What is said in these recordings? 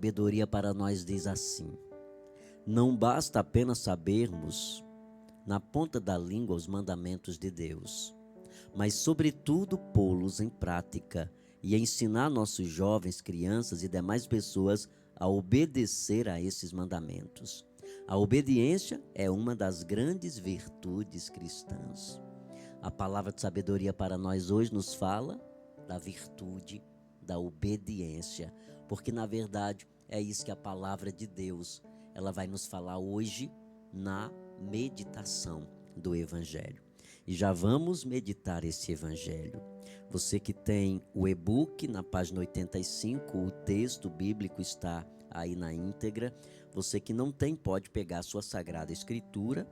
Sabedoria para nós diz assim: não basta apenas sabermos na ponta da língua os mandamentos de Deus, mas sobretudo pô-los em prática e ensinar nossos jovens, crianças e demais pessoas a obedecer a esses mandamentos. A obediência é uma das grandes virtudes cristãs. A palavra de sabedoria para nós hoje nos fala da virtude da obediência, porque na verdade é isso que a palavra de Deus, ela vai nos falar hoje na meditação do Evangelho. E já vamos meditar esse Evangelho. Você que tem o e-book, na página 85, o texto bíblico está aí na íntegra. Você que não tem, pode pegar a sua Sagrada Escritura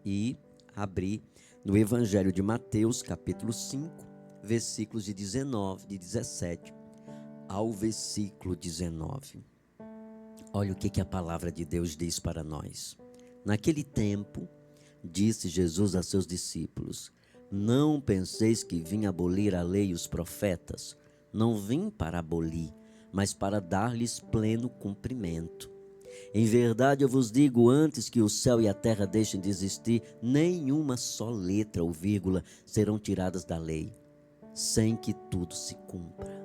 e abrir no Evangelho de Mateus, capítulo 5, versículos de 17 ao versículo 19. Olha o que a palavra de Deus diz para nós. Naquele tempo, disse Jesus a seus discípulos: não penseis que vim abolir a lei e os profetas. Não vim para abolir, mas para dar-lhes pleno cumprimento. Em verdade eu vos digo, antes que o céu e a terra deixem de existir, nenhuma só letra ou vírgula serão tiradas da lei, sem que tudo se cumpra.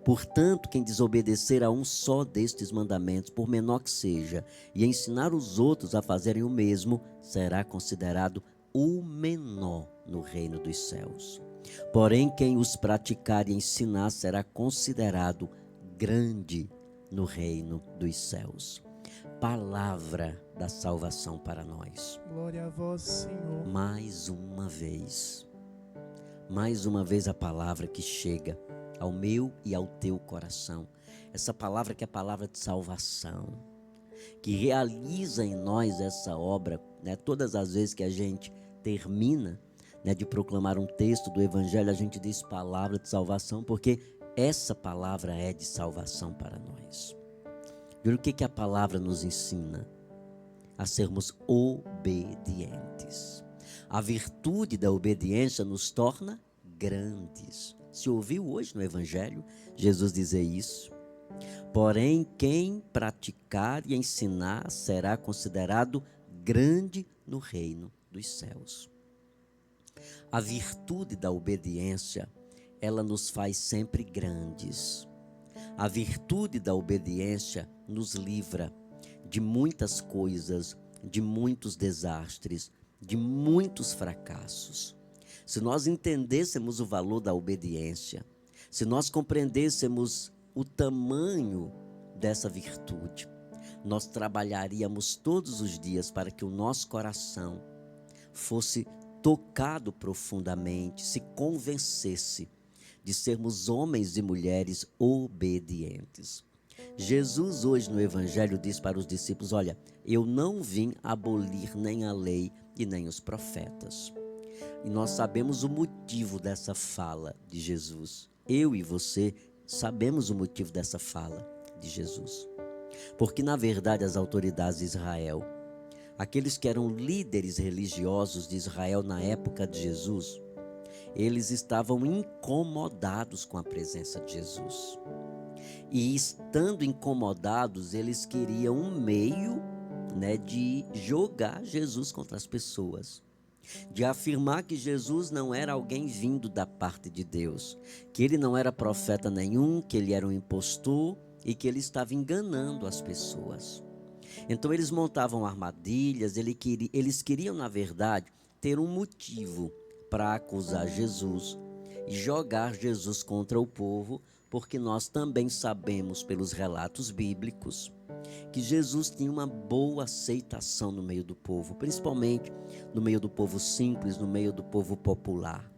Portanto, quem desobedecer a um só destes mandamentos, por menor que seja, e ensinar os outros a fazerem o mesmo, será considerado o menor no reino dos céus. Porém, quem os praticar e ensinar será considerado grande no reino dos céus. Palavra da salvação para nós. Glória a vós, Senhor. Mais uma vez a palavra que chega ao meu e ao teu coração. Essa palavra que é a palavra de salvação, que realiza em nós essa obra, né? Todas as vezes que a gente termina, né, de proclamar um texto do Evangelho, a gente diz palavra de salvação, porque essa palavra é de salvação para nós. E o que a palavra nos ensina? A sermos obedientes. A virtude da obediência nos torna grandes. Se ouviu hoje no Evangelho Jesus dizer isso? Porém, quem praticar e ensinar será considerado grande no reino dos céus. A virtude da obediência, ela nos faz sempre grandes. A virtude da obediência nos livra de muitas coisas, de muitos desastres, de muitos fracassos. Se nós entendêssemos o valor da obediência, se nós compreendêssemos o tamanho dessa virtude, nós trabalharíamos todos os dias para que o nosso coração fosse tocado profundamente, se convencesse de sermos homens e mulheres obedientes. Jesus hoje no Evangelho diz para os discípulos: olha, eu não vim abolir nem a lei e nem os profetas. E nós sabemos o motivo dessa fala de Jesus. Eu e você sabemos o motivo dessa fala de Jesus. Porque na verdade as autoridades de Israel, aqueles que eram líderes religiosos de Israel na época de Jesus, eles estavam incomodados com a presença de Jesus. E estando incomodados, eles queriam um meio, né, de jogar Jesus contra as pessoas, de afirmar que Jesus não era alguém vindo da parte de Deus, que ele não era profeta nenhum, que ele era um impostor e que ele estava enganando as pessoas. Então eles montavam armadilhas, eles queriam na verdade ter um motivo para acusar Jesus e jogar Jesus contra o povo, porque nós também sabemos pelos relatos bíblicos que Jesus tinha uma boa aceitação no meio do povo, principalmente no meio do povo simples, no meio do povo popular.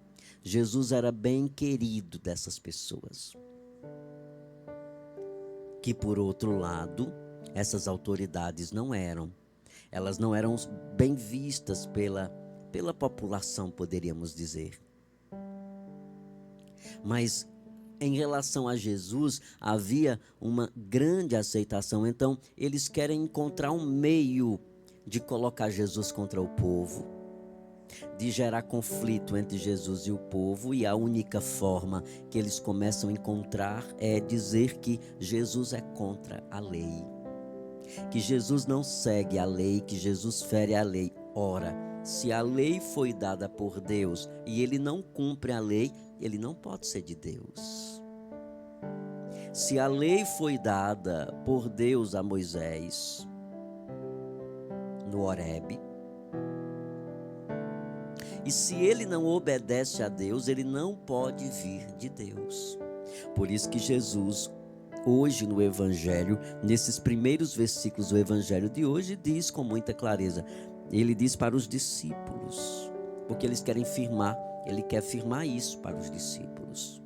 Jesus era bem querido dessas pessoas. Que por outro lado, essas autoridades não eram. Elas não eram bem vistas pela população, poderíamos dizer. Mas em relação a Jesus, havia uma grande aceitação. Então, eles querem encontrar um meio de colocar Jesus contra o povo. de gerar conflito entre Jesus e o povo, e a única forma que eles começam a encontrar é dizer que Jesus é contra a lei, que Jesus não segue a lei, que Jesus fere a lei. Ora, se a lei foi dada por Deus e ele não cumpre a lei, ele não pode ser de Deus. Se a lei foi dada por Deus a Moisés no Horebe, e se ele não obedece a Deus, ele não pode vir de Deus. Por isso que Jesus, hoje no Evangelho, nesses primeiros versículos do Evangelho de hoje, diz com muita clareza, ele diz para os discípulos, porque eles querem firmar, ele quer firmar isso para os discípulos.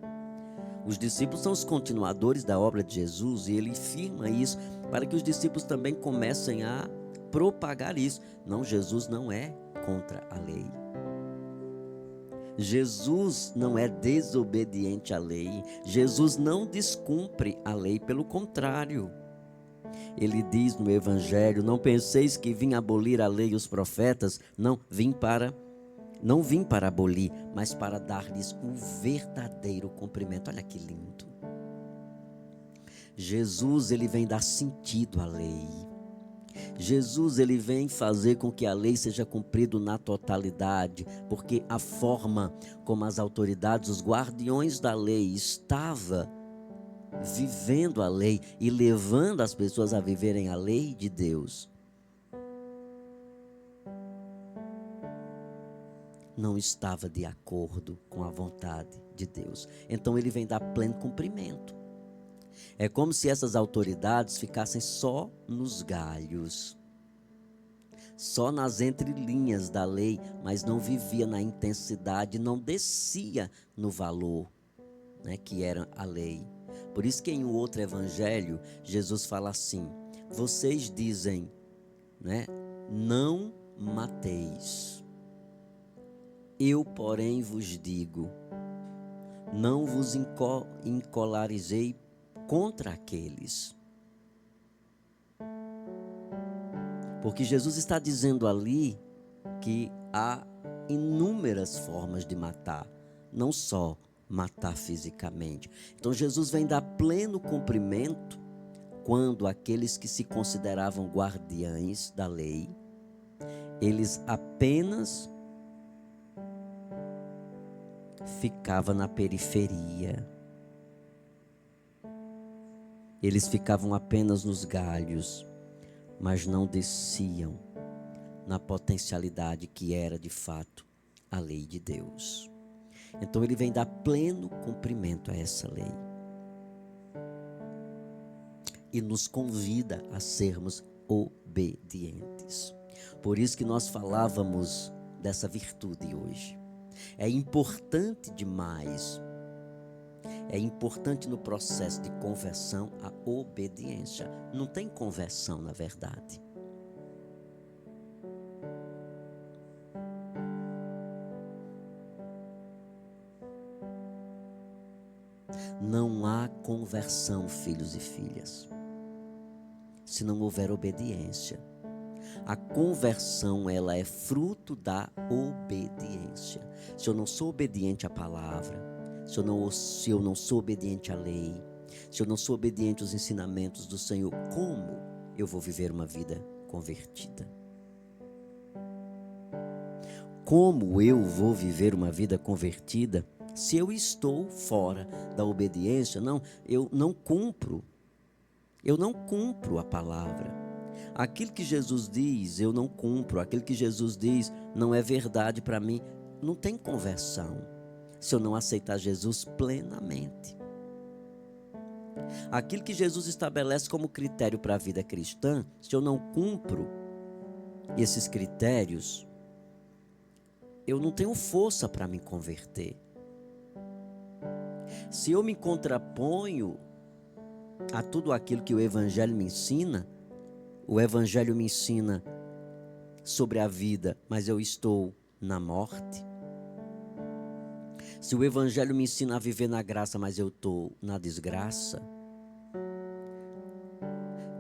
Os discípulos são os continuadores da obra de Jesus e ele firma isso para que os discípulos também comecem a propagar isso. Não, Jesus não é contra a lei. Jesus não é desobediente à lei. Jesus não descumpre a lei, pelo contrário. Ele diz no Evangelho, não penseis que vim abolir a lei e os profetas, não vim para abolir, mas para dar-lhes o verdadeiro cumprimento. Olha que lindo. Jesus, ele vem dar sentido à lei. Jesus, ele vem fazer com que a lei seja cumprida na totalidade, porque a forma como as autoridades, os guardiões da lei estavam vivendo a lei e levando as pessoas a viverem a lei de Deus, não estava de acordo com a vontade de Deus. Então ele vem dar pleno cumprimento. É como se essas autoridades ficassem só nos galhos, só nas entrelinhas da lei, mas não vivia na intensidade, não descia no valor, né, que era a lei. Por isso que em um outro evangelho, Jesus fala assim, vocês dizem, né, não mateis. Eu, porém, vos digo, não vos encolarizei contra aqueles. Porque Jesus está dizendo ali que há inúmeras formas de matar, não só matar fisicamente. Então Jesus vem dar pleno cumprimento quando aqueles que se consideravam guardiães da lei, eles apenas ficavam na periferia. Eles ficavam apenas nos galhos, mas não desciam na potencialidade que era de fato a lei de Deus. Então ele vem dar pleno cumprimento a essa lei e nos convida a sermos obedientes. Por isso que nós falávamos dessa virtude hoje. É importante demais, é importante no processo de conversão a obediência. Não tem conversão, na verdade. Não há conversão, filhos e filhas, se não houver obediência. A conversão, ela é fruto da obediência. Se eu não sou obediente à palavra, se eu não sou obediente à lei, se eu não sou obediente aos ensinamentos do Senhor, como eu vou viver uma vida convertida? Como eu vou viver uma vida convertida se eu estou fora da obediência? Não, eu não cumpro a palavra. Aquilo que Jesus diz, eu não cumpro. Aquilo que Jesus diz não é verdade para mim. Não tem conversão se eu não aceitar Jesus plenamente. Aquilo que Jesus estabelece como critério para a vida cristã, se eu não cumpro esses critérios, eu não tenho força para me converter. Se eu me contraponho a tudo aquilo que o Evangelho me ensina, o Evangelho me ensina sobre a vida, mas eu estou na morte. Se o Evangelho me ensina a viver na graça, mas eu estou na desgraça.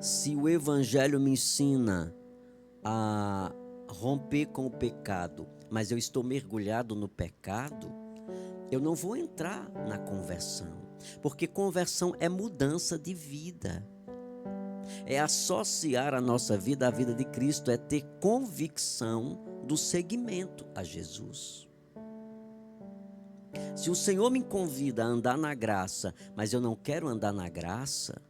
Se o Evangelho me ensina a romper com o pecado, mas eu estou mergulhado no pecado, eu não vou entrar na conversão, porque conversão é mudança de vida, é associar a nossa vida à vida de Cristo, é ter convicção do seguimento a Jesus. Se o Senhor me convida a andar na graça, mas eu não quero andar na graça,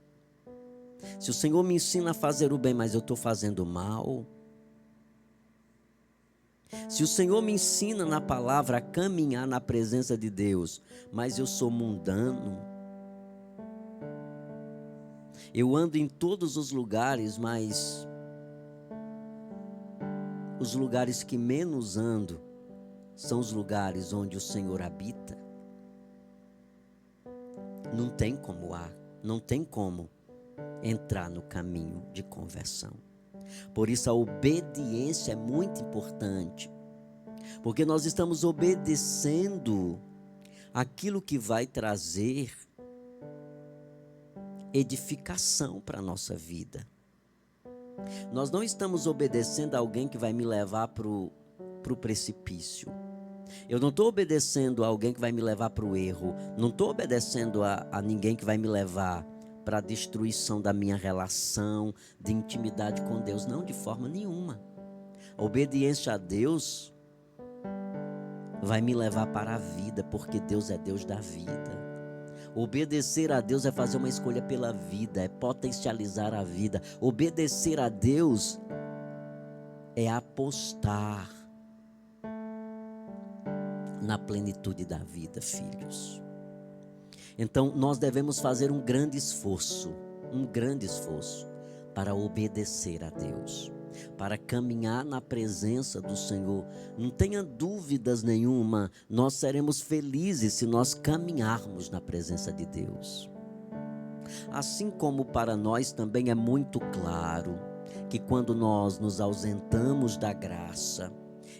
se o Senhor me ensina a fazer o bem, mas eu estou fazendo o mal, se o Senhor me ensina na palavra a caminhar na presença de Deus, mas eu sou mundano, eu ando em todos os lugares, mas os lugares que menos ando são os lugares onde o Senhor habita. Não tem como entrar no caminho de conversão. Por isso a obediência é muito importante, porque nós estamos obedecendo aquilo que vai trazer edificação para a nossa vida. Nós não estamos obedecendo a alguém que vai me levar para o precipício. Eu não estou obedecendo a alguém que vai me levar para o erro. Não estou obedecendo a ninguém que vai me levar para a destruição da minha relação de intimidade com Deus. Não, de forma nenhuma. A obediência a Deus vai me levar para a vida, porque Deus é Deus da vida. Obedecer a Deus é fazer uma escolha pela vida, é potencializar a vida. Obedecer a Deus é apostar na plenitude da vida, filhos. Então nós devemos fazer um grande esforço para obedecer a Deus, para caminhar na presença do Senhor. Não tenha dúvidas nenhuma, nós seremos felizes se nós caminharmos na presença de Deus. Assim como para nós também é muito claro que quando nós nos ausentamos da graça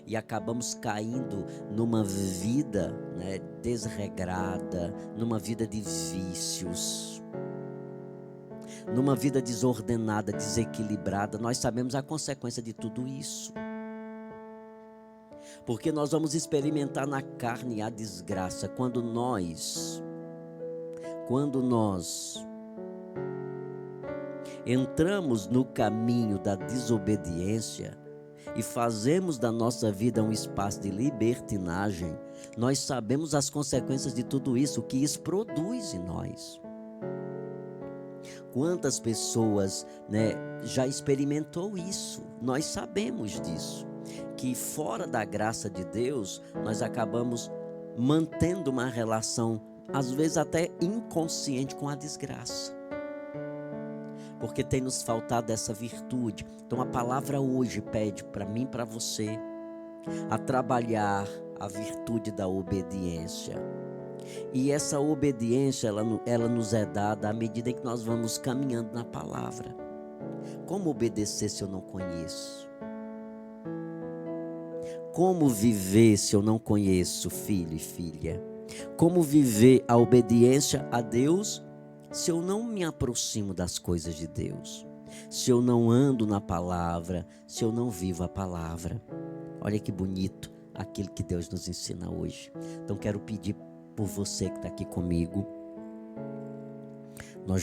e acabamos caindo numa vida, desregrada, numa vida de vícios, numa vida desordenada, desequilibrada, nós sabemos a consequência de tudo isso. Porque nós vamos experimentar na carne a desgraça quando nós entramos no caminho da desobediência e fazemos da nossa vida um espaço de libertinagem. Nós sabemos as consequências de tudo isso, o que isso produz em nós. Quantas pessoas, já experimentou isso? Nós sabemos disso, que fora da graça de Deus, nós acabamos mantendo uma relação, às vezes até inconsciente, com a desgraça, porque tem nos faltado essa virtude. Então a palavra hoje pede para mim e para você a trabalhar a virtude da obediência. E essa obediência, ela nos é dada à medida em que nós vamos caminhando na palavra. Como obedecer se eu não conheço? Como viver se eu não conheço, filho e filha? Como viver a obediência a Deus se eu não me aproximo das coisas de Deus? Se eu não ando na palavra, se eu não vivo a palavra? Olha que bonito aquilo que Deus nos ensina hoje. Então quero pedir por você que está aqui comigo. Nós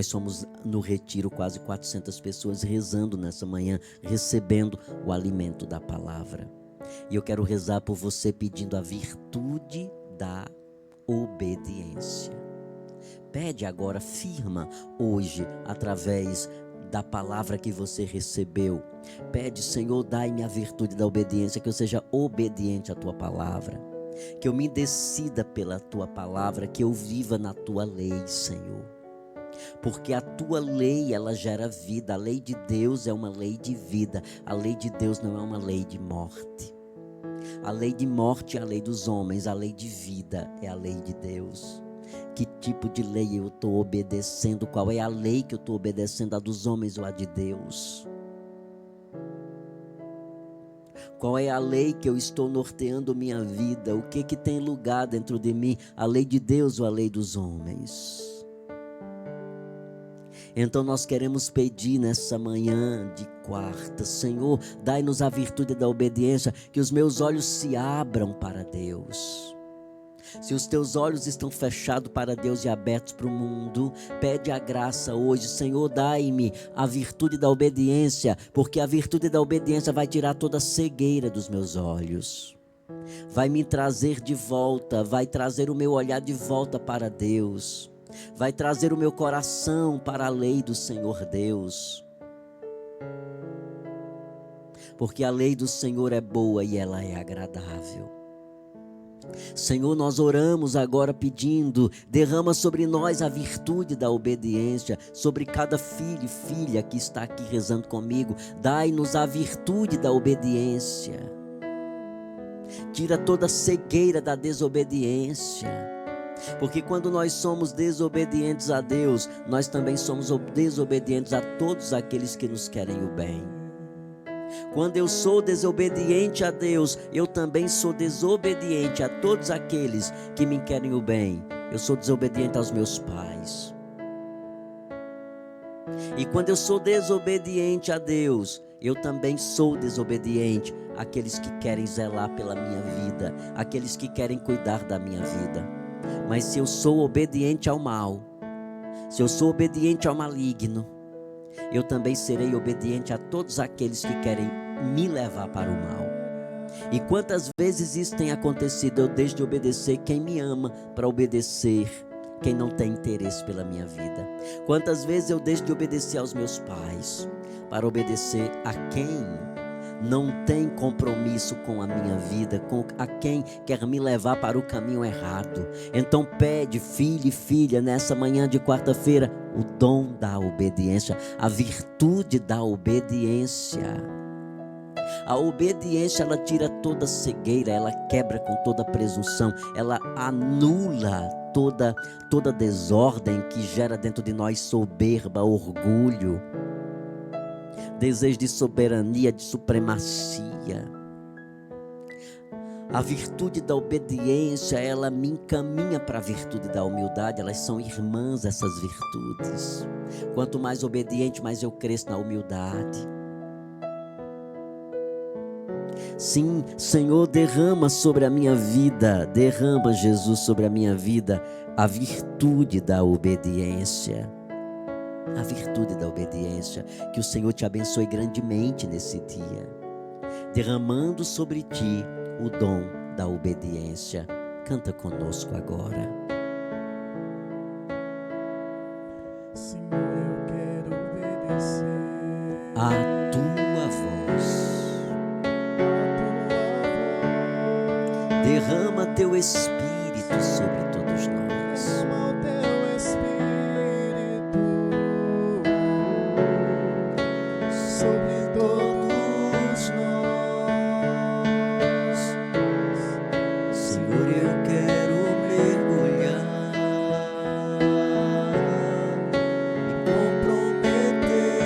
somos no retiro quase 400 pessoas rezando nessa manhã, recebendo o alimento da palavra. E eu quero rezar por você pedindo a virtude da obediência. Pede agora, firma hoje, através da palavra que você recebeu. Pede: Senhor, dai-me a virtude da obediência, que eu seja obediente à tua palavra, que eu me decida pela tua palavra, que eu viva na tua lei, Senhor. Porque a tua lei, ela gera vida. A lei de Deus é uma lei de vida. A lei de Deus não é uma lei de morte. A lei de morte é a lei dos homens. A lei de vida é a lei de Deus. Que tipo de lei eu estou obedecendo? Qual é a lei que eu estou obedecendo? A dos homens ou a de Deus? Qual é a lei que eu estou norteando minha vida? O que tem lugar dentro de mim? A lei de Deus ou a lei dos homens? Então nós queremos pedir nessa manhã de quarta, Senhor, dai-nos a virtude da obediência, que os meus olhos se abram para Deus. Se os teus olhos estão fechados para Deus e abertos para o mundo, pede a graça hoje, Senhor, dai-me a virtude da obediência, porque a virtude da obediência vai tirar toda a cegueira dos meus olhos, vai me trazer de volta, vai trazer o meu olhar de volta para Deus, vai trazer o meu coração para a lei do Senhor Deus, porque a lei do Senhor é boa e ela é agradável. Senhor, nós oramos agora pedindo, derrama sobre nós a virtude da obediência, sobre cada filho e filha que está aqui rezando comigo, dai-nos a virtude da obediência, tira toda a cegueira da desobediência, porque quando nós somos desobedientes a Deus, nós também somos desobedientes a todos aqueles que nos querem o bem. Quando eu sou desobediente a Deus, eu também sou desobediente a todos aqueles que me querem o bem. Eu sou desobediente aos meus pais. E quando eu sou desobediente a Deus, eu também sou desobediente àqueles que querem zelar pela minha vida, àqueles que querem cuidar da minha vida. Mas se eu sou obediente ao mal, se eu sou obediente ao maligno, eu também serei obediente a todos aqueles que querem me levar para o mal. E quantas vezes isso tem acontecido? Eu deixo de obedecer quem me ama para obedecer quem não tem interesse pela minha vida. Quantas vezes eu deixo de obedecer aos meus pais para obedecer a quem não tem compromisso com a minha vida, com a quem quer me levar para o caminho errado. Então pede, filho e filha, nessa manhã de quarta-feira, o dom da obediência, a virtude da obediência. A obediência, ela tira toda cegueira, ela quebra com toda presunção, ela anula toda desordem que gera dentro de nós soberba, orgulho, desejo de soberania, de supremacia. A virtude da obediência, ela me encaminha para a virtude da humildade. Elas são irmãs, essas virtudes. Quanto mais obediente, mais eu cresço na humildade. Sim, Senhor, derrama sobre a minha vida, derrama, Jesus, sobre a minha vida a virtude da obediência. A virtude da obediência. Que o Senhor te abençoe grandemente nesse dia, derramando sobre ti o dom da obediência. Canta conosco agora. Senhor, eu quero obedecer A tua voz. Derrama teu Espírito sobre todos nós. Derrama o teu Espírito sobre todos nós. Senhor, eu quero mergulhar e comprometer,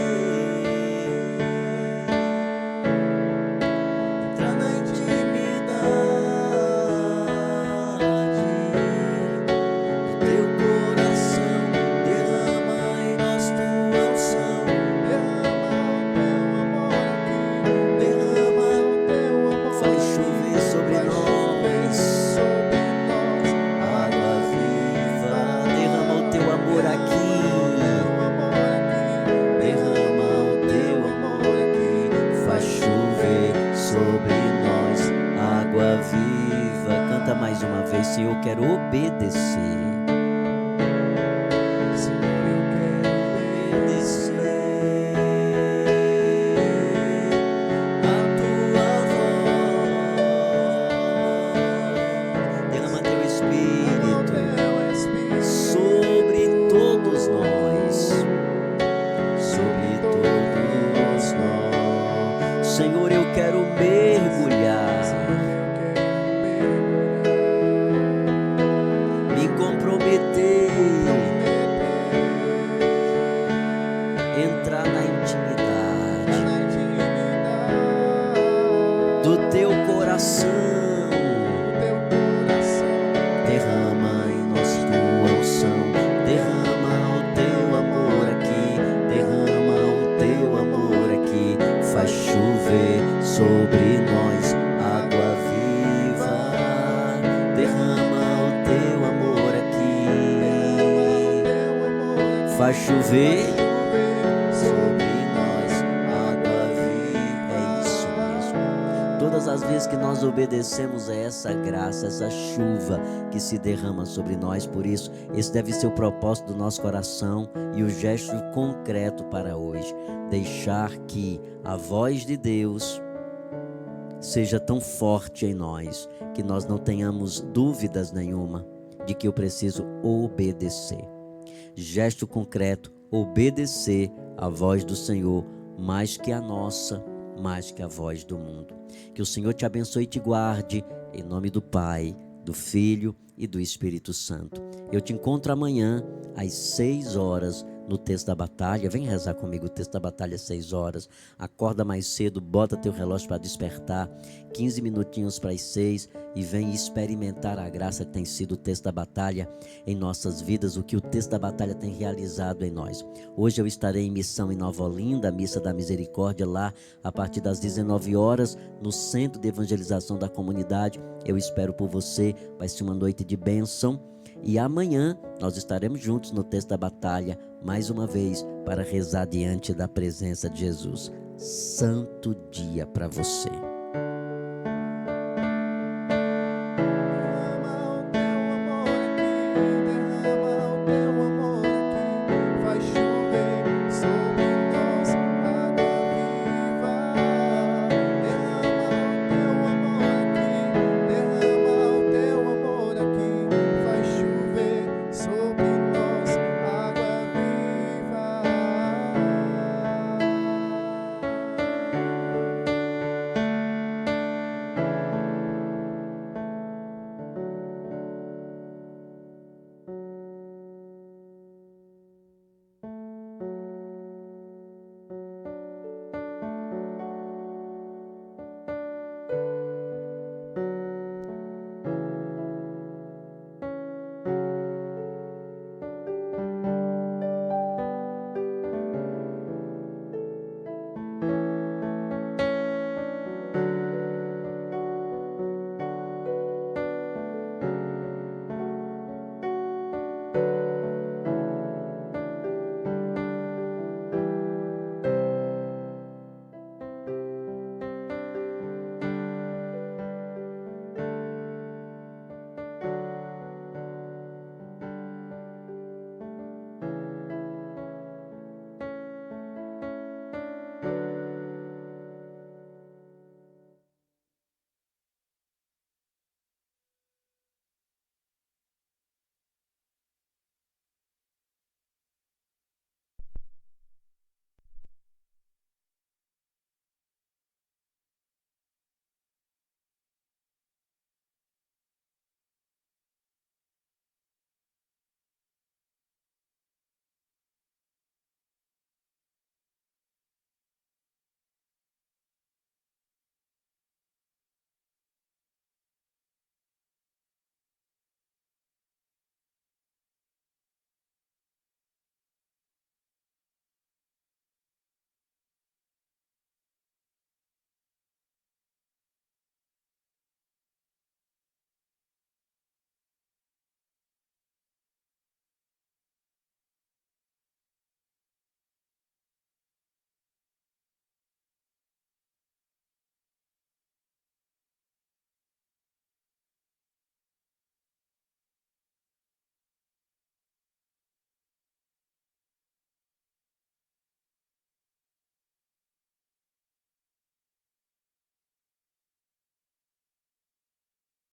entrar na intimidade do teu coração. Derrama em nós tua unção, Derrama o teu amor aqui. faz chover sobre nós água viva. Derrama o teu amor aqui. Derrama o teu amor aqui, faz chover sobre nós água viva. Canta mais uma vez, Senhor, eu quero obedecer. Senhor, eu quero Obedecer a tua voz. Derrama teu Espírito sobre todos nós, sobre todos nós. Senhor, eu quero mergulhar, me comprometer, entrar na intimidade do teu coração. Derrama em nós tua unção, derrama o teu amor aqui, sobre nós água viva, derrama o teu amor aqui, faz chover sobre nós água viva. É isso mesmo. Todas as vezes que nós obedecemos a essa graça, essa chuva que se derrama sobre nós. Por isso, esse deve ser o propósito do nosso coração e o gesto concreto para hoje. Deixar que a voz de Deus seja tão forte em nós, que nós não tenhamos dúvidas nenhuma de que eu preciso obedecer. Gesto concreto, obedecer a voz do Senhor, mais que a nossa, mais que a voz do mundo. Que o Senhor te abençoe e te guarde, em nome do Pai, do Filho e do Espírito Santo. Eu te encontro amanhã às 6 horas no Texto da Batalha. Vem rezar comigo o Texto da Batalha às 6 horas. Acorda mais cedo, bota teu relógio para despertar, 15 minutinhos para as 6, e vem experimentar a graça que tem sido o Texto da Batalha em nossas vidas, o que o Texto da Batalha tem realizado em nós. Hoje eu estarei em missão em Nova Olinda, a Missa da Misericórdia, lá a partir das 19 horas, no Centro de Evangelização da Comunidade. Eu espero por você, vai ser uma noite de bênção. E amanhã nós estaremos juntos no Texto da Batalha, mais uma vez, para rezar diante da presença de Jesus. Santo dia para você.